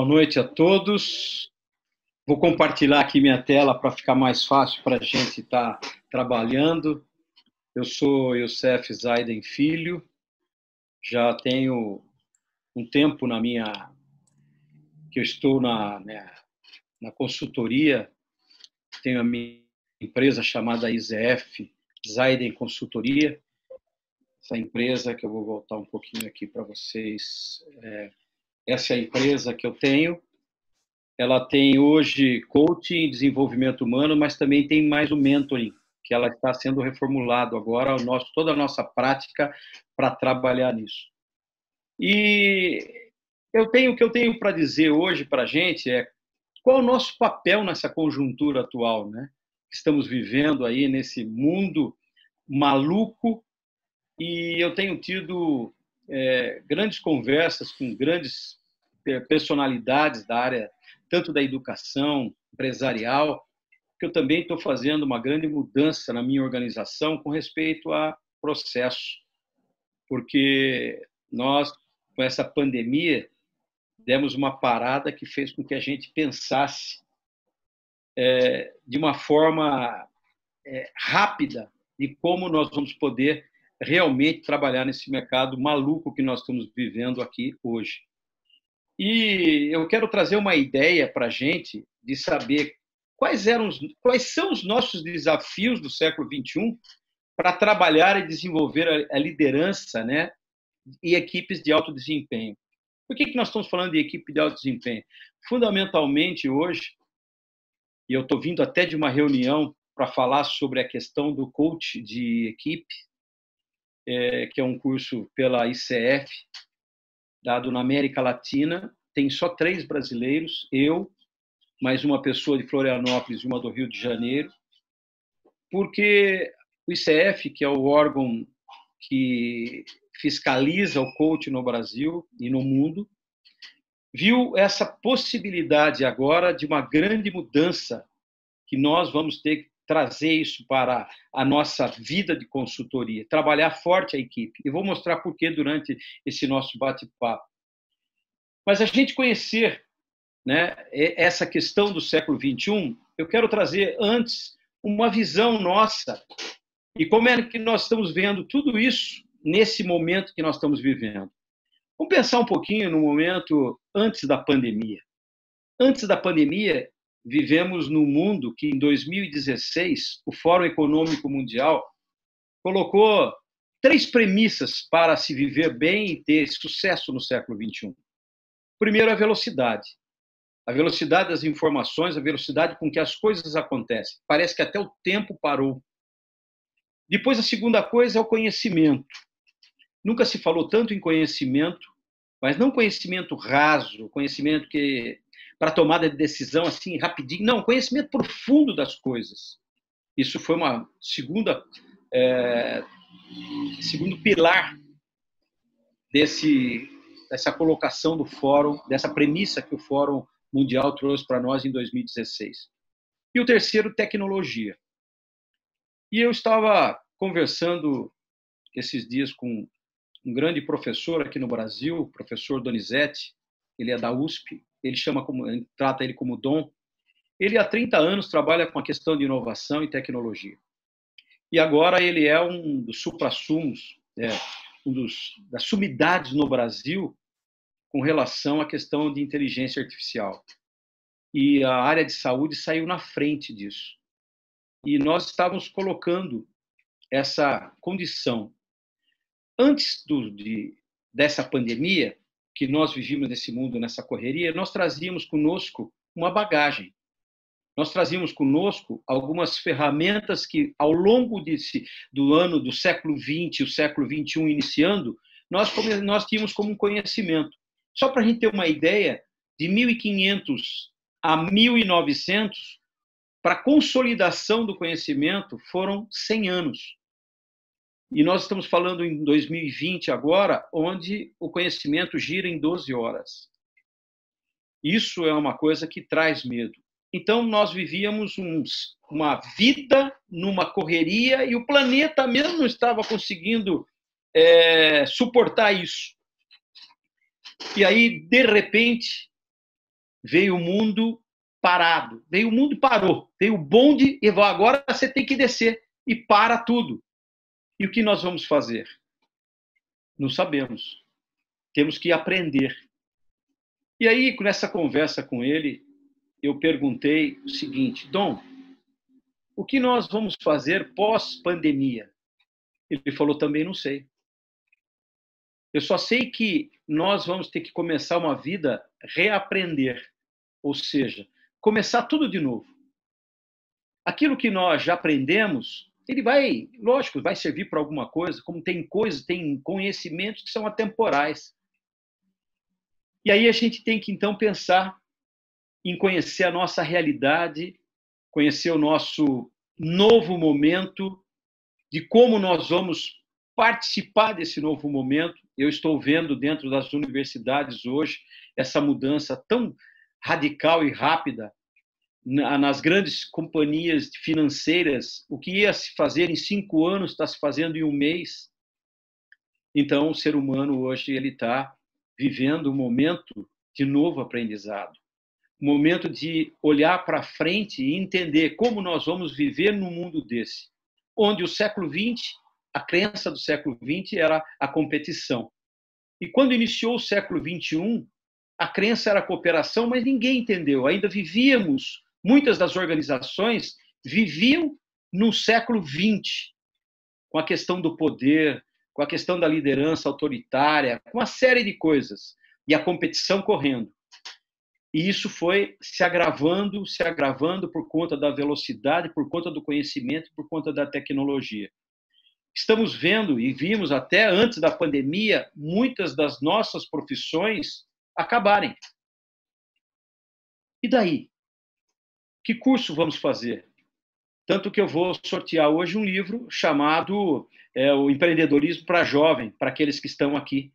noite a todos. Vou compartilhar aqui minha tela para ficar mais fácil para a gente estar trabalhando. Eu sou Youssef Zaiden Filho, já tenho um tempo que eu estou na consultoria, tenho a minha empresa chamada IZF, Zaiden Consultoria. Essa empresa, que eu vou voltar um pouquinho aqui para vocês, essa é a empresa que eu tenho. Ela tem hoje coaching, desenvolvimento humano, mas também tem mais o mentoring, que ela está sendo reformulado agora, toda a nossa prática para trabalhar nisso. E o que eu tenho para dizer hoje para a gente é qual é o nosso papel nessa conjuntura atual, né? Estamos vivendo aí nesse mundo maluco, e eu tenho tido grandes conversas com grandes personalidades da área, tanto da educação empresarial, que eu também estou fazendo uma grande mudança na minha organização com respeito a processo, porque nós, com essa pandemia, demos uma parada que fez com que a gente pensasse de uma forma rápida de como nós vamos poder realmente trabalhar nesse mercado maluco que nós estamos vivendo aqui hoje. E eu quero trazer uma ideia para a gente de saber quais são os nossos desafios do século XXI para trabalhar e desenvolver a liderança, né, e equipes de alto desempenho. Por que nós estamos falando de equipe de alto desempenho? Fundamentalmente, hoje, e eu estou vindo até de uma reunião para falar sobre a questão do coach de equipe, que é um curso pela ICF, dado na América Latina, tem só 3 brasileiros, eu, mais uma pessoa de Florianópolis e uma do Rio de Janeiro, porque o ICF, que é o órgão que fiscaliza o coach no Brasil e no mundo, viu essa possibilidade agora de uma grande mudança, que nós vamos ter que trazer isso para a nossa vida de consultoria, trabalhar forte a equipe. E vou mostrar por que durante esse nosso bate-papo. Mas a gente conhecer, né, essa questão do século XXI, eu quero trazer antes uma visão nossa e como é que nós estamos vendo tudo isso nesse momento que nós estamos vivendo. Vamos pensar um pouquinho no momento antes da pandemia. Antes da pandemia, vivemos num mundo que, em 2016, o Fórum Econômico Mundial colocou 3 premissas para se viver bem e ter sucesso no século XXI. Primeiro, a velocidade das informações, a velocidade com que as coisas acontecem. Parece que até o tempo parou. Depois, a segunda coisa é o conhecimento. Nunca se falou tanto em conhecimento, mas não conhecimento raso, conhecimento que para tomada de decisão assim rapidinho, não, conhecimento profundo das coisas. Isso foi uma segundo pilar dessa colocação do fórum, dessa premissa que o Fórum Mundial trouxe para nós em 2016. E o terceiro, tecnologia. E eu estava conversando esses dias com um grande professor aqui no Brasil, o professor Donizete, ele é da USP, trata ele como Dom. Ele há 30 anos trabalha com a questão de inovação e tecnologia. E agora ele é um dos suprassumos, das sumidades no Brasil com relação à questão de inteligência artificial. E a área de saúde saiu na frente disso. E nós estávamos colocando essa condição. Antes dessa pandemia, que nós vivíamos nesse mundo, nessa correria, nós trazíamos conosco uma bagagem. Nós trazíamos conosco algumas ferramentas que, ao longo do século XX, o século XXI iniciando, nós tínhamos como um conhecimento. Só para a gente ter uma ideia, de 1500 a 1900, para a consolidação do conhecimento, foram 100 anos. E nós estamos falando em 2020 agora, onde o conhecimento gira em 12 horas. Isso é uma coisa que traz medo. Então, nós vivíamos uma vida numa correria e o planeta mesmo não estava conseguindo suportar isso. E aí, de repente, veio o mundo parado, veio o mundo parou, veio o bonde e agora você tem que descer e para tudo. E o que nós vamos fazer? Não sabemos. Temos que aprender. E aí, nessa conversa com ele, eu perguntei o seguinte: Dom, o que nós vamos fazer pós-pandemia? Ele falou, também não sei. Eu só sei que nós vamos ter que começar uma vida reaprender, ou seja, começar tudo de novo. Aquilo que nós já aprendemos, ele vai, lógico, vai servir para alguma coisa, como tem coisas, tem conhecimentos que são atemporais. E aí a gente tem que, então, pensar em conhecer a nossa realidade, conhecer o nosso novo momento, de como nós vamos participar desse novo momento. Eu estou vendo dentro das universidades hoje essa mudança tão radical e rápida. Nas grandes companhias financeiras, o que ia se fazer em 5 anos está se fazendo em 1 mês. Então, o ser humano hoje ele está vivendo um momento de novo aprendizado, um momento de olhar para frente e entender como nós vamos viver num mundo desse, onde o século XX, a crença do século XX era a competição. E quando iniciou o século XXI, a crença era a cooperação, mas ninguém entendeu. Ainda vivíamos, muitas das organizações viviam no século XX, com a questão do poder, com a questão da liderança autoritária, com uma série de coisas, e a competição correndo. E isso foi se agravando por conta da velocidade, por conta do conhecimento, por conta da tecnologia. Estamos vendo, e vimos até antes da pandemia, muitas das nossas profissões acabarem. E daí? Que curso vamos fazer? Tanto que eu vou sortear hoje um livro chamado O Empreendedorismo para Jovem, para aqueles que estão aqui.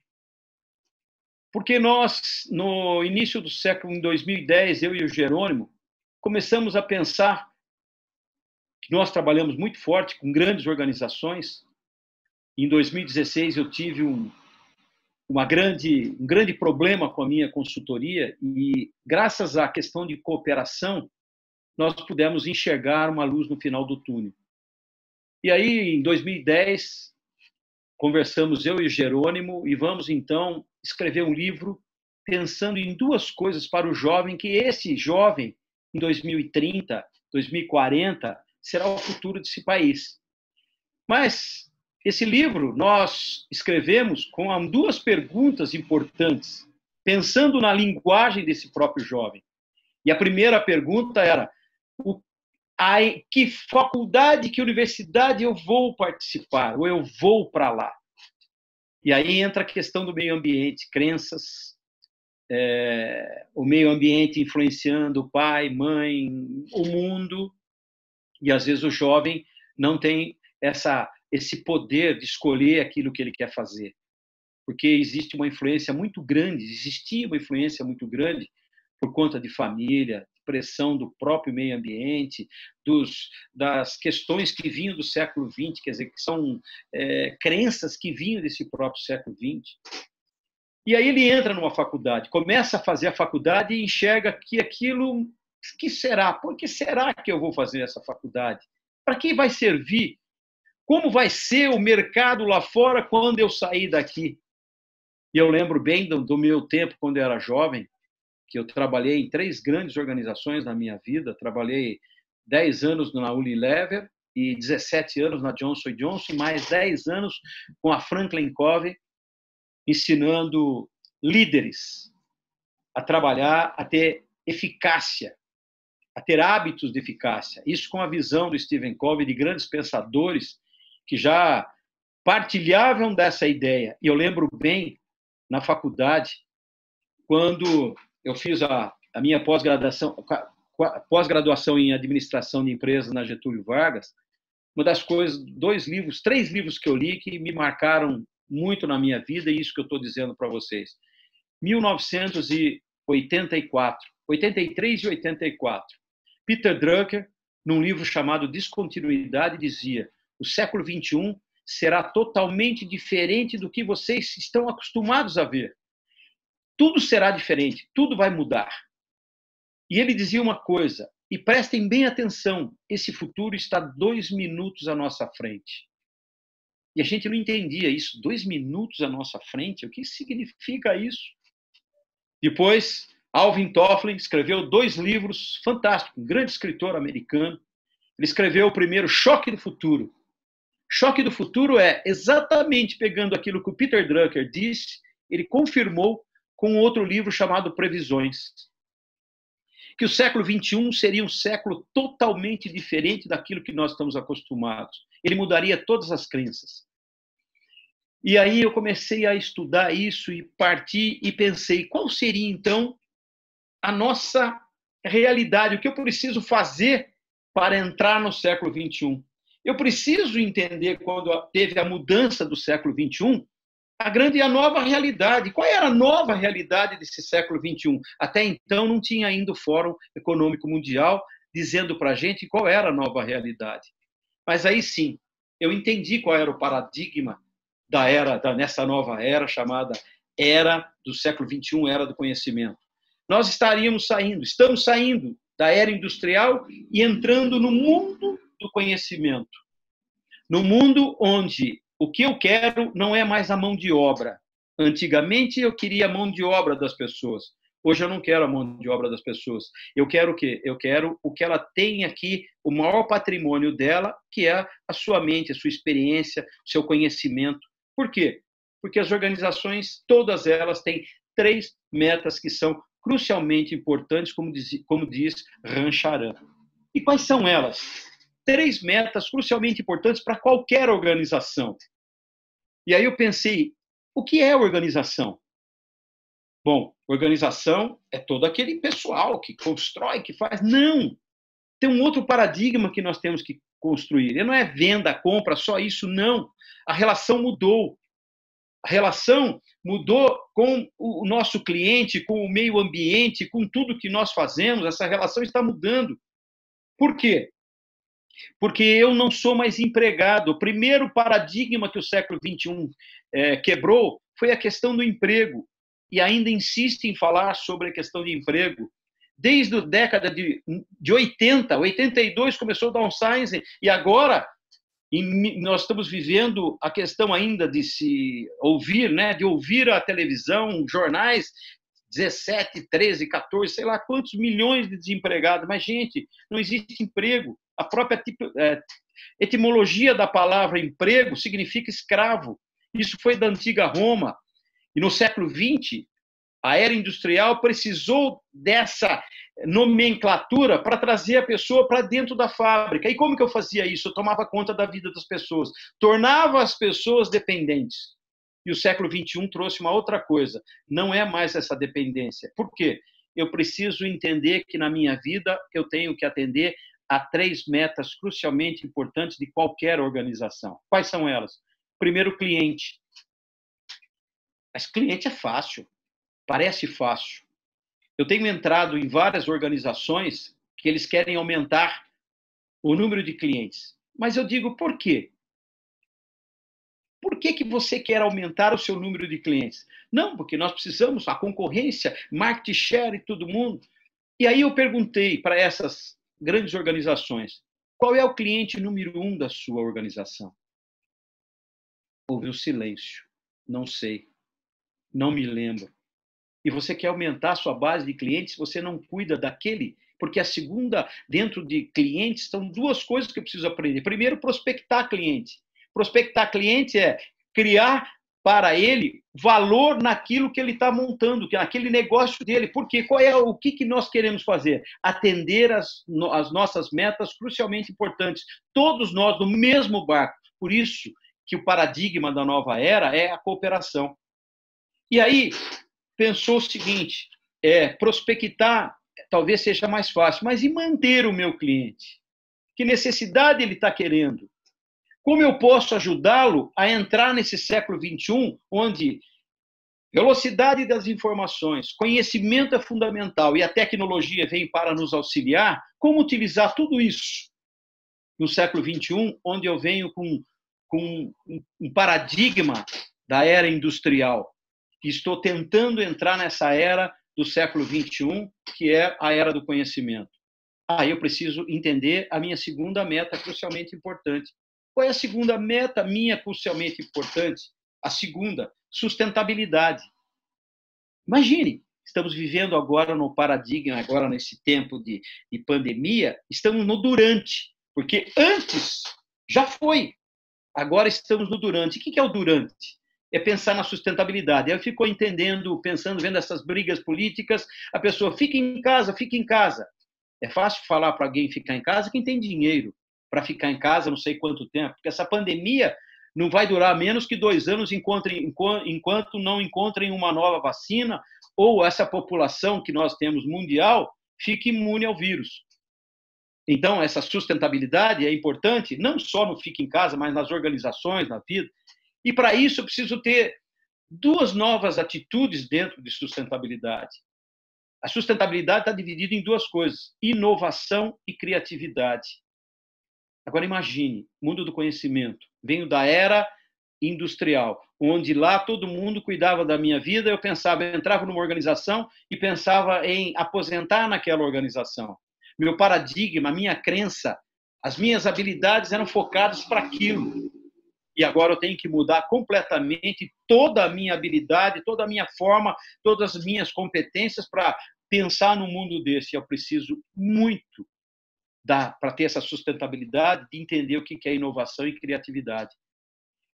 Porque nós, no início do século, em 2010, eu e o Jerônimo, começamos a pensar que nós trabalhamos muito forte com grandes organizações. Em 2016, eu tive um grande problema com a minha consultoria e, graças à questão de cooperação, nós pudemos enxergar uma luz no final do túnel. E aí, em 2010, conversamos eu e o Jerônimo e vamos, então, escrever um livro pensando em 2 coisas para o jovem, que esse jovem, em 2030, 2040, será o futuro desse país. Mas esse livro nós escrevemos com 2 perguntas importantes, pensando na linguagem desse próprio jovem. E a primeira pergunta era: que faculdade, que universidade eu vou participar, ou eu vou para lá? E aí entra a questão do meio ambiente, crenças, o meio ambiente influenciando o pai, mãe, o mundo, e às vezes o jovem não tem esse poder de escolher aquilo que ele quer fazer, porque existe uma influência muito grande, existia uma influência muito grande por conta de família, pressão do próprio meio ambiente, das questões que vinham do século XX, quer dizer, que são crenças que vinham desse próprio século XX. E aí ele entra numa faculdade, começa a fazer a faculdade e enxerga que aquilo, que será? Por que será que eu vou fazer essa faculdade? Para que vai servir? Como vai ser o mercado lá fora quando eu sair daqui? E eu lembro bem do meu tempo, quando eu era jovem, que eu trabalhei em 3 grandes organizações na minha vida. Trabalhei 10 anos na Unilever e 17 anos na Johnson & Johnson, mais 10 anos com a Franklin Covey, ensinando líderes a trabalhar, a ter eficácia, a ter hábitos de eficácia. Isso com a visão do Stephen Covey, de grandes pensadores que já partilhavam dessa ideia. E eu lembro bem, na faculdade, quando eu fiz a minha pós-graduação em administração de empresas na Getúlio Vargas, uma das coisas, 3 livros que eu li que me marcaram muito na minha vida, e isso que eu estou dizendo para vocês. 1984, 83 e 84. Peter Drucker, num livro chamado Descontinuidade, dizia: o século XXI será totalmente diferente do que vocês estão acostumados a ver. Tudo será diferente, tudo vai mudar. E ele dizia uma coisa, e prestem bem atenção, esse futuro está 2 minutos à nossa frente. E a gente não entendia isso, 2 minutos à nossa frente, o que significa isso? Depois, Alvin Toffler escreveu 2 livros fantásticos, um grande escritor americano. Ele escreveu o primeiro, Choque do Futuro. Choque do Futuro é exatamente pegando aquilo que o Peter Drucker disse, ele confirmou com outro livro chamado Previsões. Que o século XXI seria um século totalmente diferente daquilo que nós estamos acostumados. Ele mudaria todas as crenças. E aí eu comecei a estudar isso e parti e pensei, qual seria então a nossa realidade? O que eu preciso fazer para entrar no século XXI? Eu preciso entender, quando teve a mudança do século XXI, a grande e a nova realidade. Qual era a nova realidade desse século XXI? Até então não tinha ainda o Fórum Econômico Mundial dizendo para a gente qual era a nova realidade. Mas aí sim, eu entendi qual era o paradigma nessa nova era chamada era do século XXI, era do conhecimento. Nós estamos saindo da era industrial e entrando no mundo do conhecimento. No mundo onde o que eu quero não é mais a mão de obra. Antigamente eu queria a mão de obra das pessoas. Hoje eu não quero a mão de obra das pessoas. Eu quero o quê? Eu quero o que ela tem aqui, o maior patrimônio dela, que é a sua mente, a sua experiência, o seu conhecimento. Por quê? Porque as organizações, todas elas, têm 3 metas que são crucialmente importantes, como diz Rancharan. E quais são elas? 3 metas crucialmente importantes para qualquer organização. E aí eu pensei, o que é organização? Bom, organização é todo aquele pessoal que constrói, que faz. Não! Tem um outro paradigma que nós temos que construir. E não é venda, compra, só isso, não. A relação mudou. A relação mudou com o nosso cliente, com o meio ambiente, com tudo que nós fazemos. Essa relação está mudando. Por quê? Porque eu não sou mais empregado. O primeiro paradigma que o século XXI quebrou foi a questão do emprego. E ainda insiste em falar sobre a questão de emprego. Desde a década de 80, 82 começou o downsizing, e agora nós estamos vivendo a questão ainda de se ouvir, né, de ouvir a televisão, jornais, 17, 13, 14, sei lá quantos milhões de desempregados. Mas, gente, não existe emprego. A própria etimologia da palavra emprego significa escravo. Isso foi da antiga Roma. E no século XX, a era industrial precisou dessa nomenclatura para trazer a pessoa para dentro da fábrica. E como que eu fazia isso? Eu tomava conta da vida das pessoas, tornava as pessoas dependentes. E o século XXI trouxe uma outra coisa, não é mais essa dependência. Por quê? Eu preciso entender que na minha vida eu tenho que atender a 3 metas crucialmente importantes de qualquer organização. Quais são elas? Primeiro, cliente. Mas cliente é fácil, parece fácil. Eu tenho entrado em várias organizações que eles querem aumentar o número de clientes. Mas eu digo, por quê? Por que você quer aumentar o seu número de clientes? Não, porque nós precisamos, a concorrência, market share e todo mundo. E aí eu perguntei para essas grandes organizações, qual é o cliente número 1 da sua organização? Houve um silêncio. Não sei. Não me lembro. E você quer aumentar a sua base de clientes, você não cuida daquele, porque a segunda, dentro de clientes, são 2 coisas que eu preciso aprender. Primeiro, prospectar cliente. Prospectar cliente é criar para ele valor naquilo que ele está montando, naquele negócio dele. Porque o que nós queremos fazer? Atender as nossas metas crucialmente importantes. Todos nós no mesmo barco. Por isso que o paradigma da nova era é a cooperação. E aí, pensou o seguinte, prospectar talvez seja mais fácil, mas e manter o meu cliente? Que necessidade ele está querendo? Como eu posso ajudá-lo a entrar nesse século XXI, onde velocidade das informações, conhecimento é fundamental e a tecnologia vem para nos auxiliar? Como utilizar tudo isso no século XXI, onde eu venho com um paradigma da era industrial? Estou tentando entrar nessa era do século XXI, que é a era do conhecimento. Aí eu preciso entender a minha segunda meta crucialmente importante. Qual é a segunda meta minha crucialmente importante? A segunda, sustentabilidade. Imagine, estamos vivendo agora no paradigma, agora nesse tempo de pandemia, estamos no durante, porque antes já foi, agora estamos no durante. O que é o durante? É pensar na sustentabilidade. Aí eu fico entendendo, pensando, vendo essas brigas políticas, a pessoa fica em casa, fica em casa. É fácil falar para alguém ficar em casa quem tem dinheiro para ficar em casa não sei quanto tempo, porque essa pandemia não vai durar menos que 2 anos enquanto não encontrem uma nova vacina ou essa população que nós temos mundial fique imune ao vírus. Então, essa sustentabilidade é importante, não só no Fica em Casa, mas nas organizações, na vida. E, para isso, eu preciso ter 2 novas atitudes dentro de sustentabilidade. A sustentabilidade está dividida em 2 coisas, inovação e criatividade. Agora, imagine, mundo do conhecimento. Venho da era industrial, onde lá todo mundo cuidava da minha vida, eu pensava, eu entrava numa organização e pensava em aposentar naquela organização. Meu paradigma, a minha crença, as minhas habilidades eram focadas para aquilo. E agora eu tenho que mudar completamente toda a minha habilidade, toda a minha forma, todas as minhas competências para pensar num mundo desse. Eu preciso muito para ter essa sustentabilidade, de entender o que é inovação e criatividade.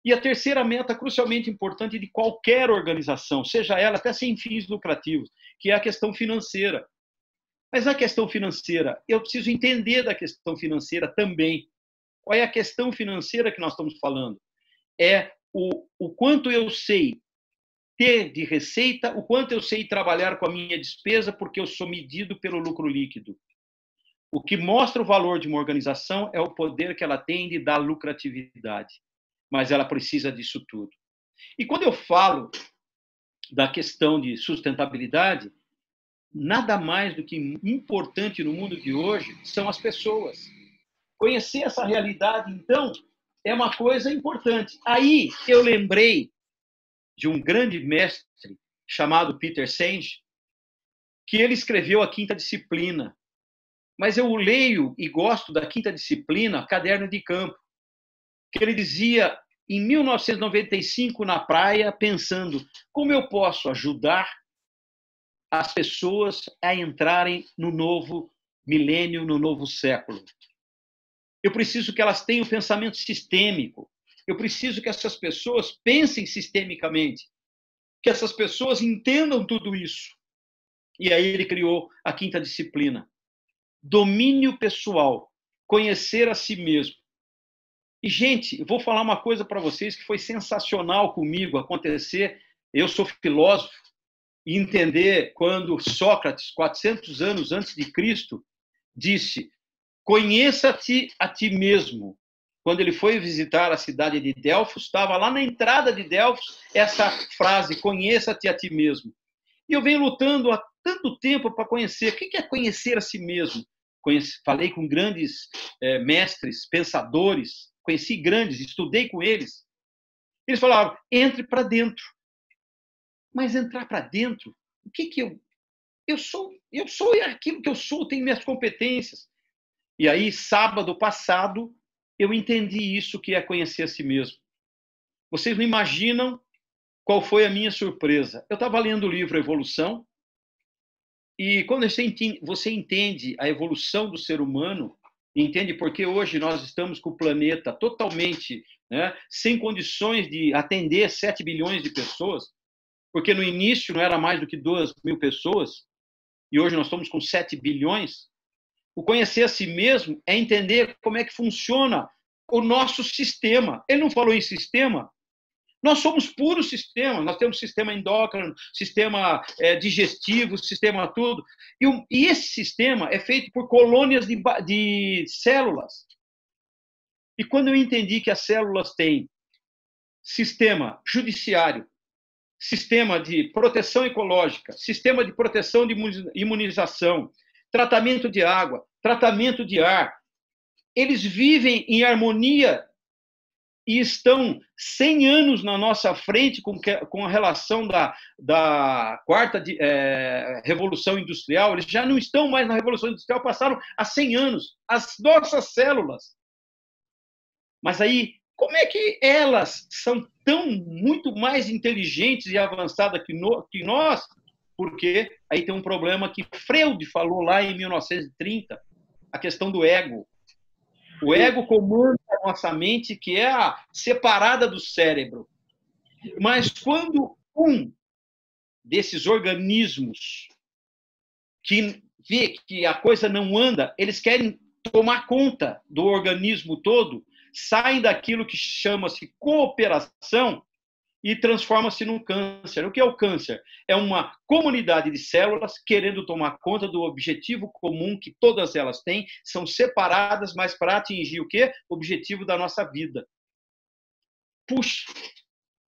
E a terceira meta, crucialmente importante de qualquer organização, seja ela até sem fins lucrativos, que é a questão financeira. Mas a questão financeira, eu preciso entender da questão financeira também. Qual é a questão financeira que nós estamos falando? É o quanto eu sei ter de receita, o quanto eu sei trabalhar com a minha despesa, porque eu sou medido pelo lucro líquido. O que mostra o valor de uma organização é o poder que ela tem de dar lucratividade. Mas ela precisa disso tudo. E quando eu falo da questão de sustentabilidade, nada mais do que importante no mundo de hoje são as pessoas. Conhecer essa realidade, então, é uma coisa importante. Aí eu lembrei de um grande mestre chamado Peter Senge, que ele escreveu a Quinta Disciplina. Mas eu leio e gosto da Quinta Disciplina, Caderno de Campo, que ele dizia em 1995 na praia, pensando como eu posso ajudar as pessoas a entrarem no novo milênio, no novo século. Eu preciso que elas tenham pensamento sistêmico. Eu preciso que essas pessoas pensem sistemicamente, que essas pessoas entendam tudo isso. E aí ele criou a Quinta Disciplina. Domínio pessoal, conhecer a si mesmo. E, gente, eu vou falar uma coisa para vocês que foi sensacional comigo acontecer. Eu sou filósofo e entender quando Sócrates, 400 anos antes de Cristo, disse: conheça-te a ti mesmo. Quando ele foi visitar a cidade de Delfos, estava lá na entrada de Delfos essa frase: conheça-te a ti mesmo. E eu venho lutando há tanto tempo para conhecer. O que é conhecer a si mesmo? Falei com grandes mestres, pensadores, conheci grandes, estudei com eles. Eles falavam: entre para dentro. Mas entrar para dentro, o que eu sou? Eu sou aquilo que eu sou, tenho minhas competências. E aí, sábado passado, eu entendi isso que é conhecer a si mesmo. Vocês não imaginam qual foi a minha surpresa. Eu estava lendo o livro Evolução, e quando você entende a evolução do ser humano, entende porque hoje nós estamos com o planeta totalmente sem condições de atender 7 bilhões de pessoas, porque no início não era mais do que 2.000 pessoas, e hoje nós estamos com 7 bilhões. O conhecer a si mesmo é entender como é que funciona o nosso sistema. Ele não falou em sistema. Nós somos puro sistema. Nós temos sistema endócrino, sistema digestivo, sistema tudo. E esse sistema é feito por colônias de células. E quando eu entendi que as células têm sistema judiciário, sistema de proteção ecológica, sistema de proteção de imunização, tratamento de água, tratamento de ar, eles vivem em harmonia e estão 100 anos na nossa frente com a relação da quarta Revolução Industrial. Eles já não estão mais na Revolução Industrial, passaram há 100 anos. As nossas células. Mas aí, como é que elas são tão muito mais inteligentes e avançadas que nós? Porque aí tem um problema que Freud falou lá em 1930, a questão do ego. O ego comanda a nossa mente, que é a separada do cérebro. Mas quando um desses organismos que vê que a coisa não anda, eles querem tomar conta do organismo todo, saem daquilo que chama-se cooperação e transforma-se num câncer. O que é o câncer? É uma comunidade de células querendo tomar conta do objetivo comum que todas elas têm, são separadas, mas para atingir o quê? O objetivo da nossa vida. Puxa,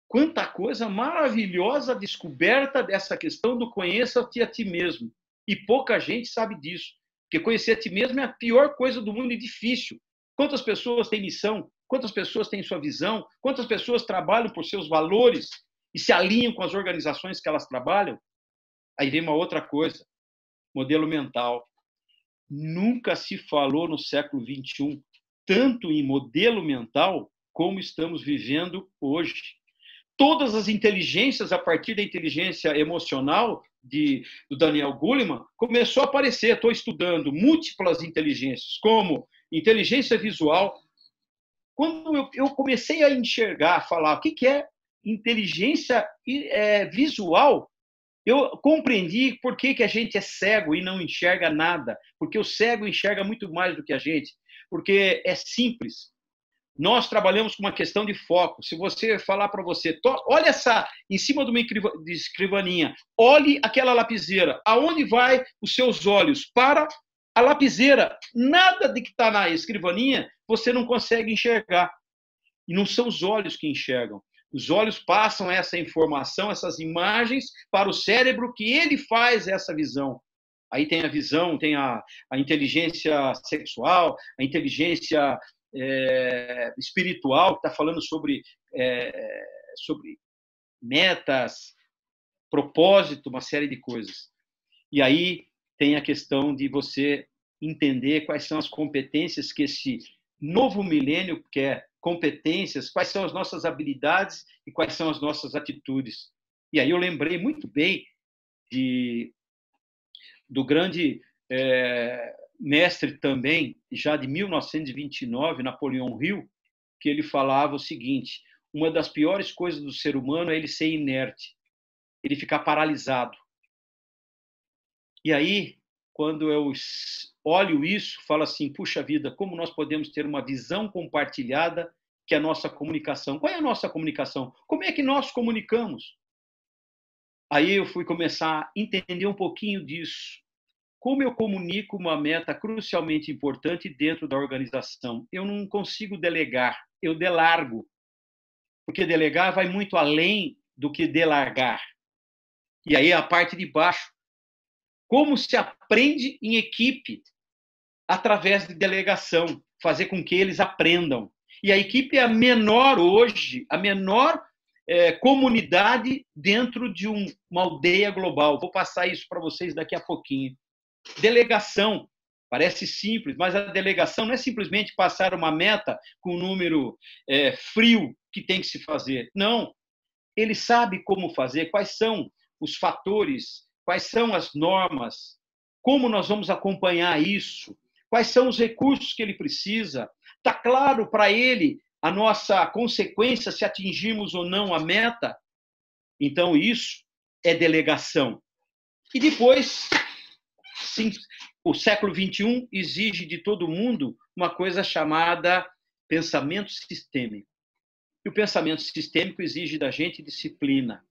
quanta coisa maravilhosa descoberta dessa questão do conheça-te a ti mesmo. E pouca gente sabe disso, porque conhecer a ti mesmo é a pior coisa do mundo e difícil. Quantas pessoas têm missão? Quantas pessoas têm sua visão? Quantas pessoas trabalham por seus valores e se alinham com as organizações que elas trabalham? Aí vem uma outra coisa, modelo mental. Nunca se falou no século XXI tanto em modelo mental como estamos vivendo hoje. Todas as inteligências, a partir da inteligência emocional do Daniel Goleman, começou a aparecer. Estou estudando múltiplas inteligências, como inteligência visual. Quando eu comecei a enxergar, falar o que é inteligência visual, eu compreendi por que a gente é cego e não enxerga nada. Porque o cego enxerga muito mais do que a gente. Porque é simples. Nós trabalhamos com uma questão de foco. Se você falar para você, olha em cima de uma escrivaninha, olhe aquela lapiseira. Aonde vai os seus olhos? Para a lapiseira. Nada de que está na escrivaninha você não consegue enxergar. E não são os olhos que enxergam. Os olhos passam essa informação, essas imagens, para o cérebro, que ele faz essa visão. Aí tem a visão, tem a inteligência sexual, a inteligência espiritual, que está falando sobre metas, propósito, uma série de coisas. E aí tem a questão de você entender quais são as competências que esse novo milênio quer, competências, quais são as nossas habilidades e quais são as nossas atitudes. E aí eu lembrei muito bem do grande mestre também, já de 1929, Napoleão Hill, que ele falava o seguinte: uma das piores coisas do ser humano é ele ser inerte, ele ficar paralisado. E aí, quando eu olho isso, falo assim, puxa vida, como nós podemos ter uma visão compartilhada que é a nossa comunicação? Qual é a nossa comunicação? Como é que nós comunicamos? Aí eu fui começar a entender um pouquinho disso. Como eu comunico uma meta crucialmente importante dentro da organização? Eu não consigo delegar, eu delargo. Porque delegar vai muito além do que delargar. E aí a parte de baixo. Como se aprende em equipe através de delegação, fazer com que eles aprendam. E a equipe é a menor hoje, a menor comunidade dentro de uma aldeia global. Vou passar isso para vocês daqui a pouquinho. Delegação. Parece simples, mas a delegação não é simplesmente passar uma meta com um número frio que tem que se fazer. Não. Ele sabe como fazer, quais são os fatores, quais são as normas, como nós vamos acompanhar isso, quais são os recursos que ele precisa. Está claro para ele a nossa consequência se atingirmos ou não a meta? Então, isso é delegação. E depois, sim, o século XXI exige de todo mundo uma coisa chamada pensamento sistêmico. E o pensamento sistêmico exige da gente disciplina.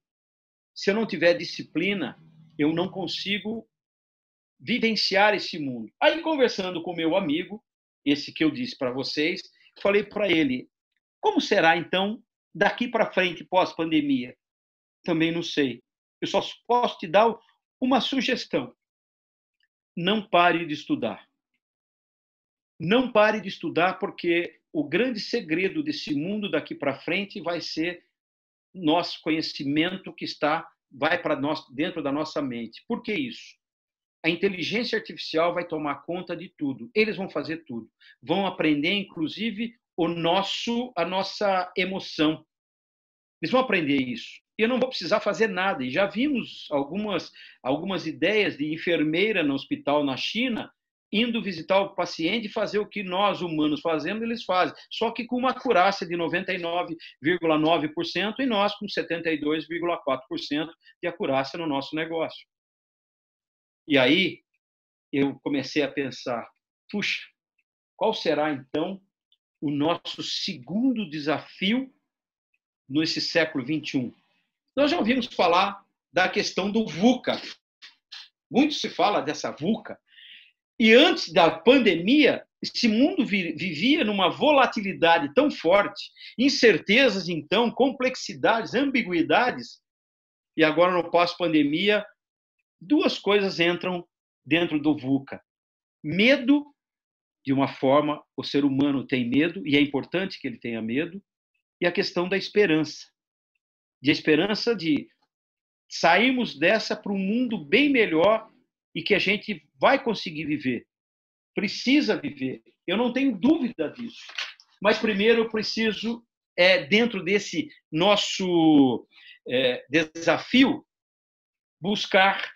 Se eu não tiver disciplina, eu não consigo vivenciar esse mundo. Aí, conversando com meu amigo, esse que eu disse para vocês, falei para ele, como será, então, daqui para frente, pós-pandemia? Também não sei. Eu só posso te dar uma sugestão. Não pare de estudar. Não pare de estudar, porque o grande segredo desse mundo daqui para frente vai ser nosso conhecimento que vai para nós dentro da nossa mente. Por que isso? A inteligência artificial vai tomar conta de tudo. Eles vão fazer tudo. Vão aprender, inclusive, a nossa emoção. Eles vão aprender isso. Eu não vou precisar fazer nada. E já vimos algumas ideias de enfermeira no hospital na China indo visitar o paciente e fazer o que nós, humanos, fazemos, eles fazem. Só que com uma acurácia de 99,9% e nós com 72,4% de acurácia no nosso negócio. E aí eu comecei a pensar, puxa, qual será, então, o nosso segundo desafio nesse século XXI? Nós já ouvimos falar da questão do VUCA. Muito se fala dessa VUCA. E antes da pandemia, esse mundo vivia numa volatilidade tão forte, incertezas, então, complexidades, ambiguidades. E agora, no pós-pandemia, duas coisas entram dentro do VUCA. Medo, de uma forma, o ser humano tem medo, e é importante que ele tenha medo, e a questão da esperança. De esperança de sairmos dessa para um mundo bem melhor e que a gente vai conseguir viver. Precisa viver. Eu não tenho dúvida disso. Mas primeiro eu preciso, dentro desse nosso desafio, buscar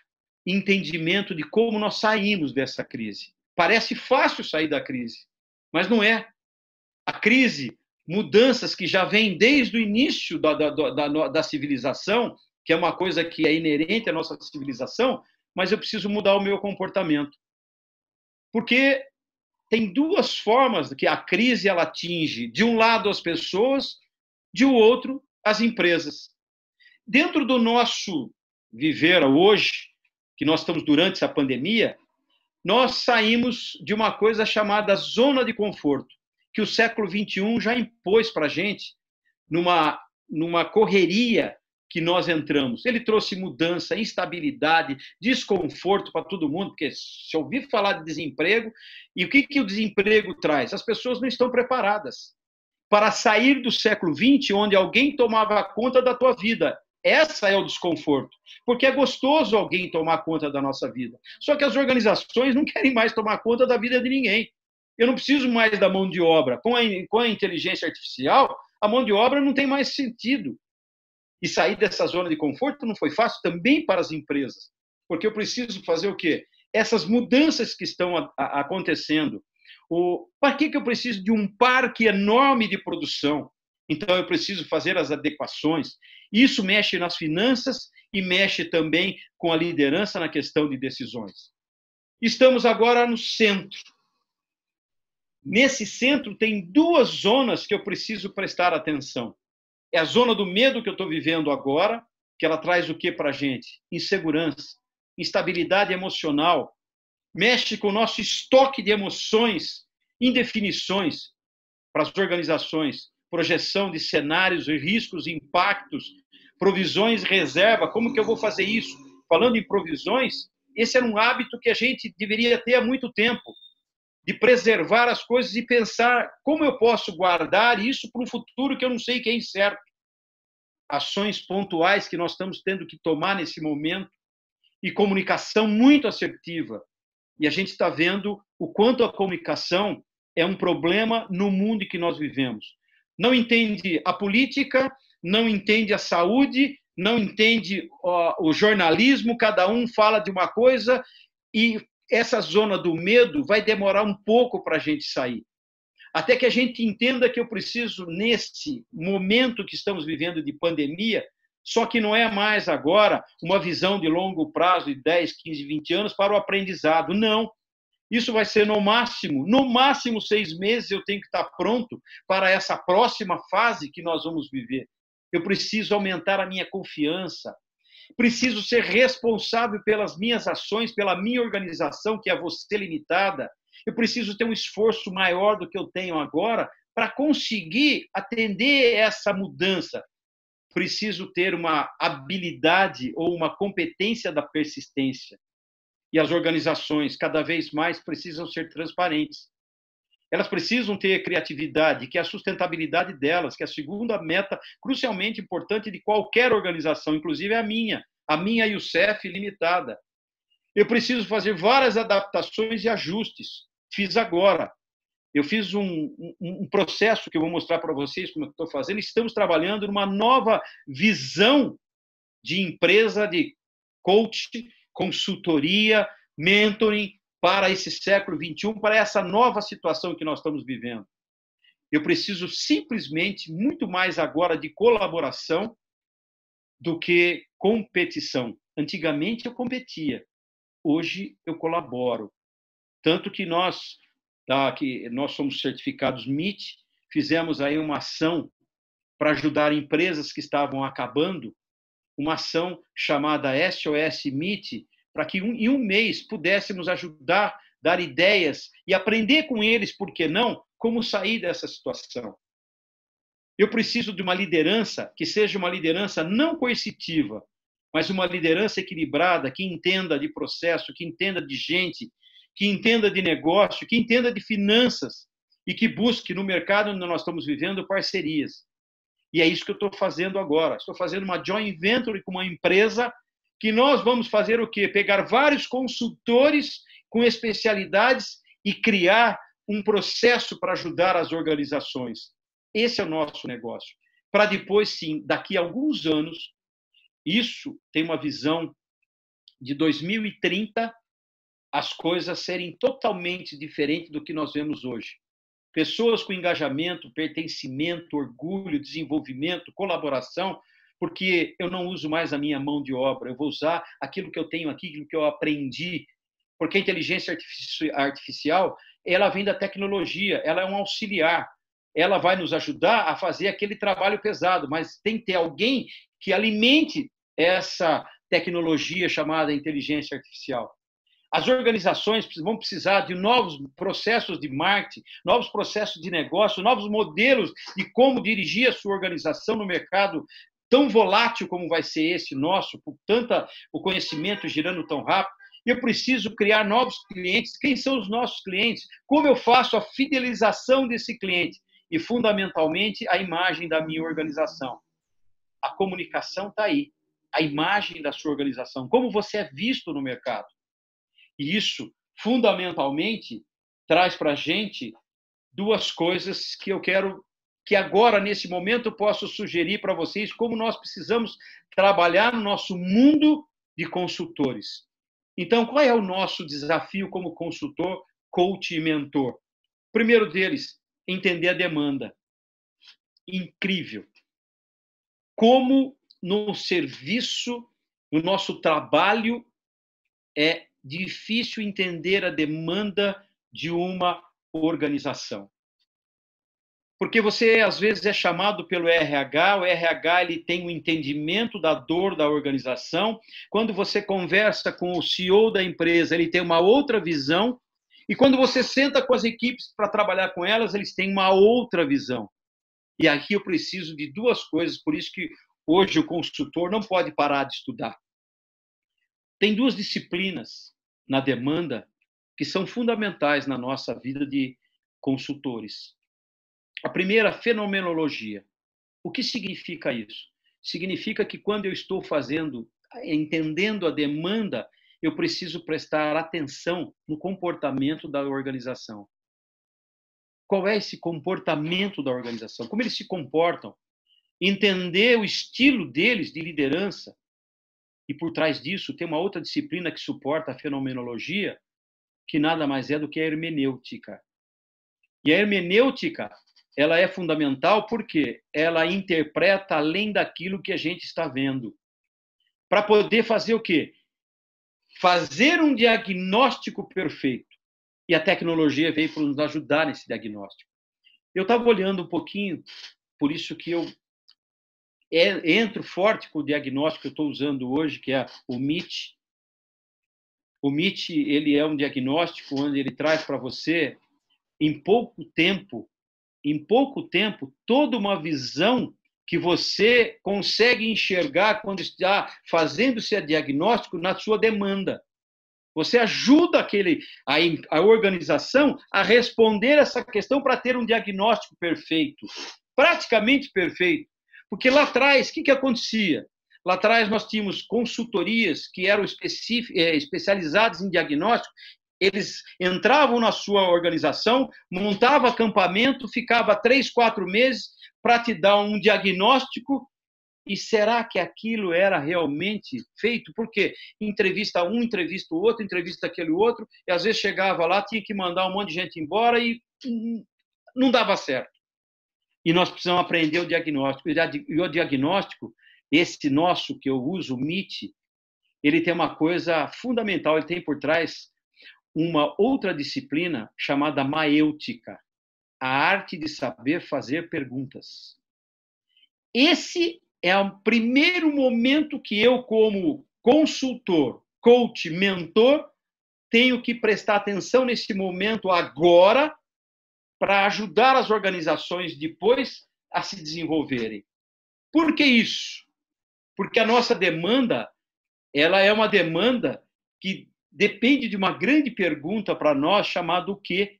entendimento de como nós saímos dessa crise. Parece fácil sair da crise, mas não é. A crise, mudanças que já vêm desde o início da civilização, que é uma coisa que é inerente à nossa civilização, mas eu preciso mudar o meu comportamento. Porque tem duas formas que a crise ela atinge. De um lado, as pessoas, de outro, as empresas. Dentro do nosso viver hoje, que nós estamos durante essa pandemia, nós saímos de uma coisa chamada zona de conforto, que o século XXI já impôs para a gente numa correria que nós entramos. Ele trouxe mudança, instabilidade, desconforto para todo mundo, porque se ouvir falar de desemprego, e o que o desemprego traz? As pessoas não estão preparadas para sair do século XX, onde alguém tomava conta da tua vida. Essa é o desconforto, porque é gostoso alguém tomar conta da nossa vida. Só que as organizações não querem mais tomar conta da vida de ninguém. Eu não preciso mais da mão de obra. Com a inteligência artificial, a mão de obra não tem mais sentido. E sair dessa zona de conforto não foi fácil também para as empresas, porque eu preciso fazer o quê? Essas mudanças que estão acontecendo. Para que eu preciso de um parque enorme de produção? Então, eu preciso fazer as adequações. Isso mexe nas finanças e mexe também com a liderança na questão de decisões. Estamos agora no centro. Nesse centro tem duas zonas que eu preciso prestar atenção. É a zona do medo que eu estou vivendo agora, que ela traz o que para a gente? Insegurança, instabilidade emocional, mexe com o nosso estoque de emoções, indefinições para as organizações, projeção de cenários, riscos, impactos, provisões, reserva. Como que eu vou fazer isso? Falando em provisões, esse era um hábito que a gente deveria ter há muito tempo, de preservar as coisas e pensar como eu posso guardar isso para um futuro que eu não sei que é incerto. Ações pontuais que nós estamos tendo que tomar nesse momento e comunicação muito assertiva. E a gente está vendo o quanto a comunicação é um problema no mundo em que nós vivemos. Não entende a política, não entende a saúde, não entende o jornalismo, cada um fala de uma coisa e essa zona do medo vai demorar um pouco para a gente sair. Até que a gente entenda que eu preciso, nesse momento que estamos vivendo de pandemia, só que não é mais agora uma visão de longo prazo, de 10, 15, 20 anos, para o aprendizado. Não. Isso vai ser no máximo 6 meses eu tenho que estar pronto para essa próxima fase que nós vamos viver. Eu preciso aumentar a minha confiança, preciso ser responsável pelas minhas ações, pela minha organização, que é você limitada. Eu preciso ter um esforço maior do que eu tenho agora para conseguir atender essa mudança. Preciso ter uma habilidade ou uma competência da persistência. E as organizações, cada vez mais, precisam ser transparentes. Elas precisam ter criatividade, que é a sustentabilidade delas, que é a segunda meta crucialmente importante de qualquer organização, inclusive a minha Youssef Limitada. Eu preciso fazer várias adaptações e ajustes. Fiz agora. Eu fiz um processo que eu vou mostrar para vocês como eu estou fazendo. Estamos trabalhando numa nova visão de empresa, de coach, consultoria, mentoring para esse século XXI, para essa nova situação que nós estamos vivendo. Eu preciso simplesmente muito mais agora de colaboração do que competição. Antigamente eu competia, hoje eu colaboro. Tanto que nós somos certificados MIT, fizemos aí uma ação para ajudar empresas que estavam acabando, uma ação chamada SOS MIT, para que em um mês pudéssemos ajudar, dar ideias e aprender com eles, por que não, como sair dessa situação. Eu preciso de uma liderança que seja uma liderança não coercitiva, mas uma liderança equilibrada, que entenda de processo, que entenda de gente, que entenda de negócio, que entenda de finanças e que busque no mercado onde nós estamos vivendo parcerias. E é isso que eu estou fazendo agora. Estou fazendo uma joint venture com uma empresa que nós vamos fazer o quê? Pegar vários consultores com especialidades e criar um processo para ajudar as organizações. Esse é o nosso negócio. Para depois, sim, daqui a alguns anos, isso tem uma visão de 2030, as coisas serem totalmente diferentes do que nós vemos hoje. Pessoas com engajamento, pertencimento, orgulho, desenvolvimento, colaboração, porque eu não uso mais a minha mão de obra, eu vou usar aquilo que eu tenho aqui, aquilo que eu aprendi, porque a inteligência artificial, ela vem da tecnologia, ela é um auxiliar, ela vai nos ajudar a fazer aquele trabalho pesado, mas tem que ter alguém que alimente essa tecnologia chamada inteligência artificial. As organizações vão precisar de novos processos de marketing, novos processos de negócio, novos modelos de como dirigir a sua organização no mercado tão volátil como vai ser esse nosso, por tanta o conhecimento girando tão rápido. Eu preciso criar novos clientes. Quem são os nossos clientes? Como eu faço a fidelização desse cliente? E, fundamentalmente, a imagem da minha organização. A comunicação está aí. A imagem da sua organização. Como você é visto no mercado. E isso, fundamentalmente, traz para a gente duas coisas que eu quero que agora, nesse momento, eu posso sugerir para vocês como nós precisamos trabalhar no nosso mundo de consultores. Então, qual é o nosso desafio como consultor, coach e mentor? O primeiro deles, entender a demanda. Incrível. Como no serviço, no nosso trabalho, é difícil entender a demanda de uma organização. Porque você, às vezes, é chamado pelo RH, o RH ele tem um entendimento da dor da organização. Quando você conversa com o CEO da empresa, ele tem uma outra visão. E quando você senta com as equipes para trabalhar com elas, eles têm uma outra visão. E aqui eu preciso de duas coisas, por isso que hoje o consultor não pode parar de estudar. Tem duas disciplinas na demanda que são fundamentais na nossa vida de consultores. A primeira, fenomenologia. O que significa isso? Significa que quando eu estou entendendo a demanda, eu preciso prestar atenção no comportamento da organização. Qual é esse comportamento da organização? Como eles se comportam? Entender o estilo deles de liderança. E por trás disso tem uma outra disciplina que suporta a fenomenologia, que nada mais é do que a hermenêutica. E a hermenêutica, ela é fundamental porque ela interpreta além daquilo que a gente está vendo. Para poder fazer o quê? Fazer um diagnóstico perfeito. E a tecnologia veio para nos ajudar nesse diagnóstico. Eu estava olhando um pouquinho, por isso que eu entro forte com o diagnóstico que eu estou usando hoje, que é o MIT. O MIT, ele é um diagnóstico onde ele traz para você, em pouco tempo, toda uma visão que você consegue enxergar quando está fazendo esse diagnóstico na sua demanda. Você ajuda a organização a responder essa questão para ter um diagnóstico perfeito, praticamente perfeito. Porque lá atrás, o que acontecia? Lá atrás nós tínhamos consultorias que eram especializadas em diagnóstico. Eles entravam na sua organização, montavam acampamento, ficava 3, 4 meses para te dar um diagnóstico. E será que aquilo era realmente feito? Porque entrevista um, entrevista o outro, entrevista aquele outro, e às vezes chegava lá, tinha que mandar um monte de gente embora e não dava certo. E nós precisamos aprender o diagnóstico. E o diagnóstico, esse nosso que eu uso, o MIT, ele tem uma coisa fundamental, ele tem por trás uma outra disciplina chamada maêutica, a arte de saber fazer perguntas. Esse é o primeiro momento que eu, como consultor, coach, mentor, tenho que prestar atenção nesse momento agora para ajudar as organizações depois a se desenvolverem. Por que isso? Porque a nossa demanda, ela é uma demanda que depende de uma grande pergunta para nós chamada o quê?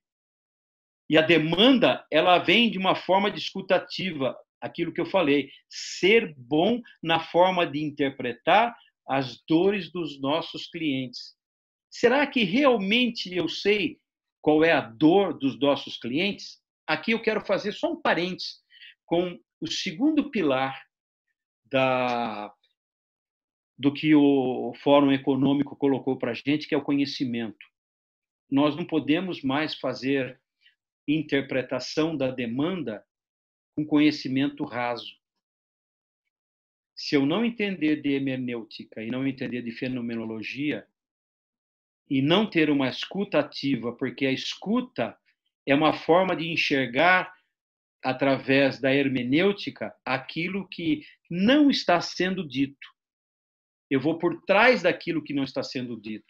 E a demanda, ela vem de uma forma discutativa, aquilo que eu falei, ser bom na forma de interpretar as dores dos nossos clientes. Será que realmente eu sei qual é a dor dos nossos clientes? Aqui eu quero fazer só um parênteses com o segundo pilar do que o Fórum Econômico colocou para a gente, que é o conhecimento. Nós não podemos mais fazer interpretação da demanda com conhecimento raso. Se eu não entender de hermenêutica e não entender de fenomenologia e não ter uma escuta ativa, porque a escuta é uma forma de enxergar através da hermenêutica aquilo que não está sendo dito. Eu vou por trás daquilo que não está sendo dito.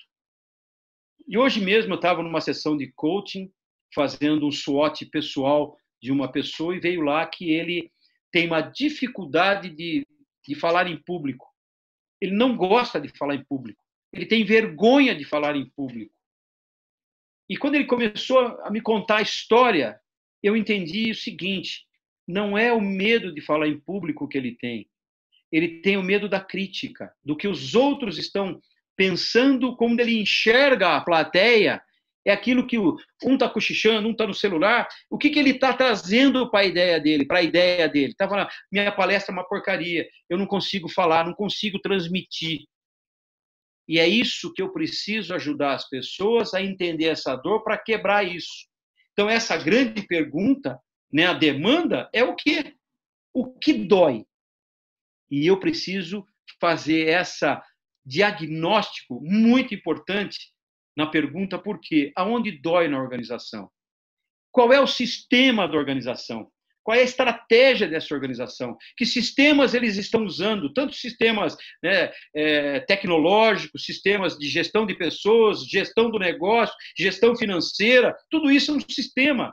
E hoje mesmo eu estava numa sessão de coaching, fazendo um SWOT pessoal de uma pessoa, e veio lá que ele tem uma dificuldade de falar em público. Ele não gosta de falar em público. Ele tem vergonha de falar em público. E quando ele começou a me contar a história, eu entendi o seguinte: não é o medo de falar em público que ele tem. Ele tem o medo da crítica, do que os outros estão pensando, como ele enxerga a plateia. É aquilo que um está cochichando, um está no celular. O que ele está trazendo para a ideia dele? Está falando, minha palestra é uma porcaria, eu não consigo falar, não consigo transmitir. E é isso que eu preciso ajudar as pessoas a entender essa dor para quebrar isso. Então, essa grande pergunta, né, a demanda, é o quê? O que dói? E eu preciso fazer esse diagnóstico muito importante na pergunta por quê? Aonde dói na organização? Qual é o sistema da organização? Qual é a estratégia dessa organização? Que sistemas eles estão usando? Tanto sistemas, né, tecnológicos, sistemas de gestão de pessoas, gestão do negócio, gestão financeira, tudo isso é um sistema.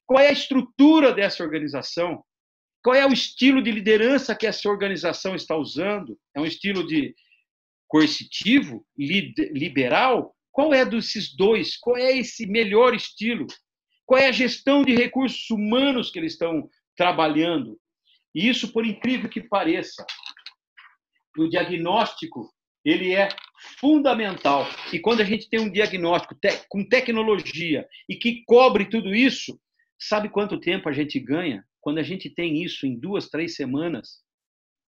Qual é a estrutura dessa organização? Qual é o estilo de liderança que essa organização está usando? É um estilo de coercitivo, liberal? Qual é desses dois? Qual é esse melhor estilo? Qual é a gestão de recursos humanos que eles estão trabalhando? E isso, por incrível que pareça, o diagnóstico ele é fundamental. E quando a gente tem um diagnóstico com tecnologia e que cobre tudo isso, sabe quanto tempo a gente ganha? Quando a gente tem isso em 2, 3 semanas,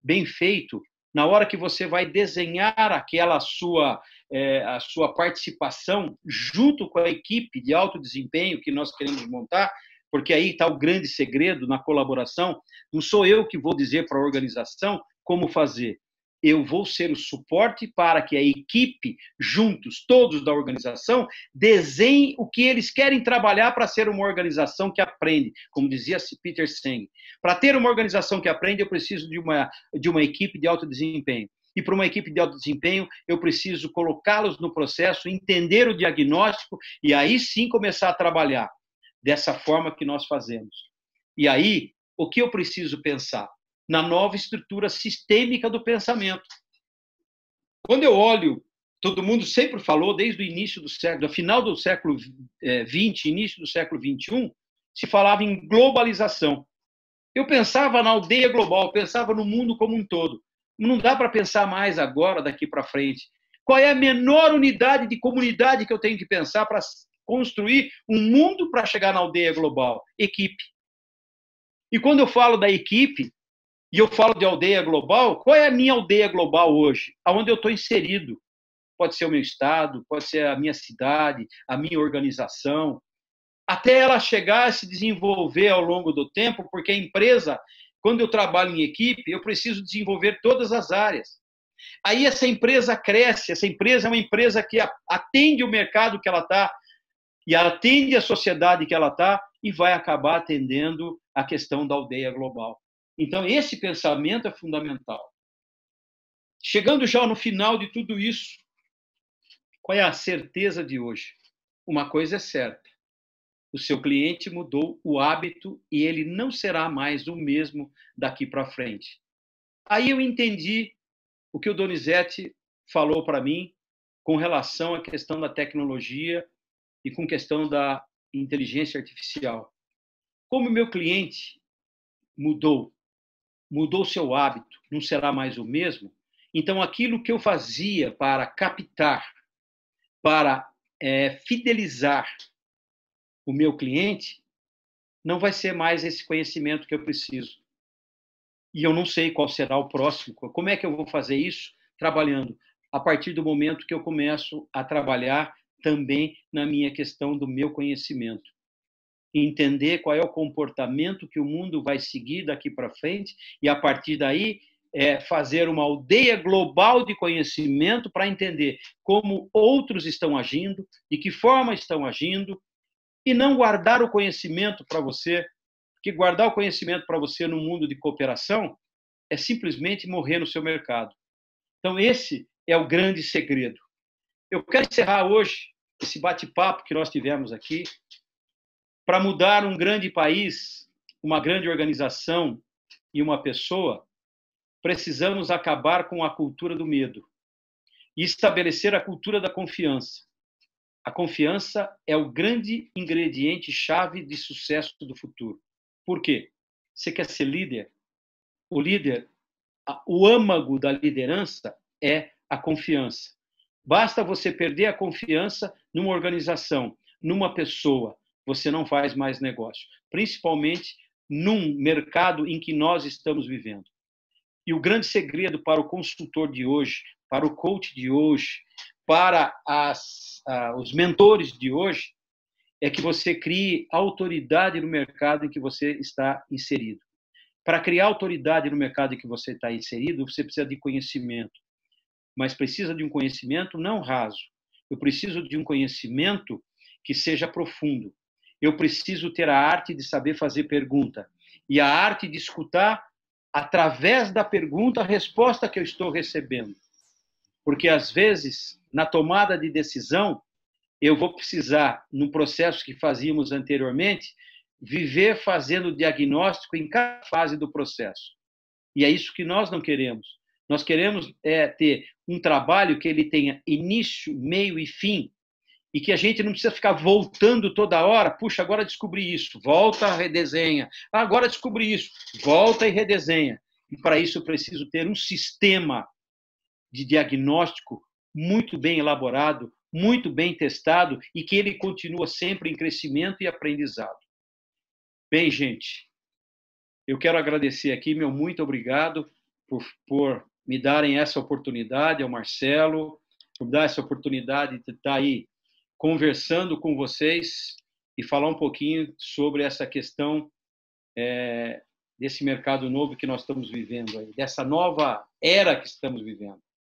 bem feito, na hora que você vai desenhar aquela a sua participação junto com a equipe de alto desempenho que nós queremos montar, porque aí está o grande segredo na colaboração. Não sou eu que vou dizer para a organização como fazer. Eu vou ser o suporte para que a equipe, juntos, todos da organização, desenhem o que eles querem trabalhar para ser uma organização que aprende, como dizia Peter Senge. Para ter uma organização que aprende, eu preciso de uma equipe de alto desempenho. E para uma equipe de alto desempenho, eu preciso colocá-los no processo, entender o diagnóstico e aí sim começar a trabalhar dessa forma que nós fazemos. E aí, o que eu preciso pensar? Na nova estrutura sistêmica do pensamento. Quando eu olho todo mundo sempre falou, desde o início do século, do final do século XX, início do século XXI, se falava em globalização. Eu pensava na aldeia global, pensava no mundo como um todo. Não dá para pensar mais agora, daqui para frente. Qual é a menor unidade de comunidade que eu tenho que pensar para construir um mundo para chegar na aldeia global? Equipe. E quando eu falo da equipe, e eu falo de aldeia global, qual é a minha aldeia global hoje? Aonde eu estou inserido? Pode ser o meu estado, pode ser a minha cidade, a minha organização, até ela chegar a se desenvolver ao longo do tempo, porque a empresa, quando eu trabalho em equipe, eu preciso desenvolver todas as áreas. Aí essa empresa cresce, essa empresa é uma empresa que atende o mercado que ela está e atende a sociedade que ela está e vai acabar atendendo a questão da aldeia global. Então, esse pensamento é fundamental. Chegando já no final de tudo isso, qual é a certeza de hoje? Uma coisa é certa. O seu cliente mudou o hábito e ele não será mais o mesmo daqui para frente. Aí eu entendi o que o Donizete falou para mim com relação à questão da tecnologia e com questão da inteligência artificial. Como o meu cliente mudou seu hábito, não será mais o mesmo, então aquilo que eu fazia para captar, para fidelizar o meu cliente, não vai ser mais esse conhecimento que eu preciso. E eu não sei qual será o próximo. Como é que eu vou fazer isso? Trabalhando. A partir do momento que eu começo a trabalhar também na minha questão do meu conhecimento. Entender qual é o comportamento que o mundo vai seguir daqui para frente e, a partir daí, fazer uma aldeia global de conhecimento para entender como outros estão agindo, de que forma estão agindo, e não guardar o conhecimento para você, porque guardar o conhecimento para você no mundo de cooperação é simplesmente morrer no seu mercado. Então, esse é o grande segredo. Eu quero encerrar hoje esse bate-papo que nós tivemos aqui. Para mudar um grande país, uma grande organização e uma pessoa, precisamos acabar com a cultura do medo e estabelecer a cultura da confiança. A confiança é o grande ingrediente-chave de sucesso do futuro. Por quê? Você quer ser líder? O líder, o âmago da liderança é a confiança. Basta você perder a confiança numa organização, numa pessoa, você não faz mais negócio, principalmente num mercado em que nós estamos vivendo. E o grande segredo para o consultor de hoje, para o coach de hoje, para os mentores de hoje, é que você crie autoridade no mercado em que você está inserido. Para criar autoridade no mercado em que você está inserido, você precisa de conhecimento. Mas precisa de um conhecimento não raso. Eu preciso de um conhecimento que seja profundo. Eu preciso ter a arte de saber fazer pergunta e a arte de escutar, através da pergunta, a resposta que eu estou recebendo. Porque, às vezes, na tomada de decisão, eu vou precisar, no processo que fazíamos anteriormente, viver fazendo diagnóstico em cada fase do processo. E é isso que nós não queremos. Nós queremos ter um trabalho que ele tenha início, meio e fim, e que a gente não precisa ficar voltando toda hora. Puxa, agora descobri isso, volta, redesenha. Agora descobri isso, volta e redesenha. E para isso eu preciso ter um sistema de diagnóstico muito bem elaborado, muito bem testado e que ele continua sempre em crescimento e aprendizado. Bem, gente, eu quero agradecer aqui, meu muito obrigado por me darem essa oportunidade, ao Marcelo, por dar essa oportunidade de estar aí conversando com vocês e falar um pouquinho sobre essa questão desse mercado novo que nós estamos vivendo, aí, dessa nova era que estamos vivendo.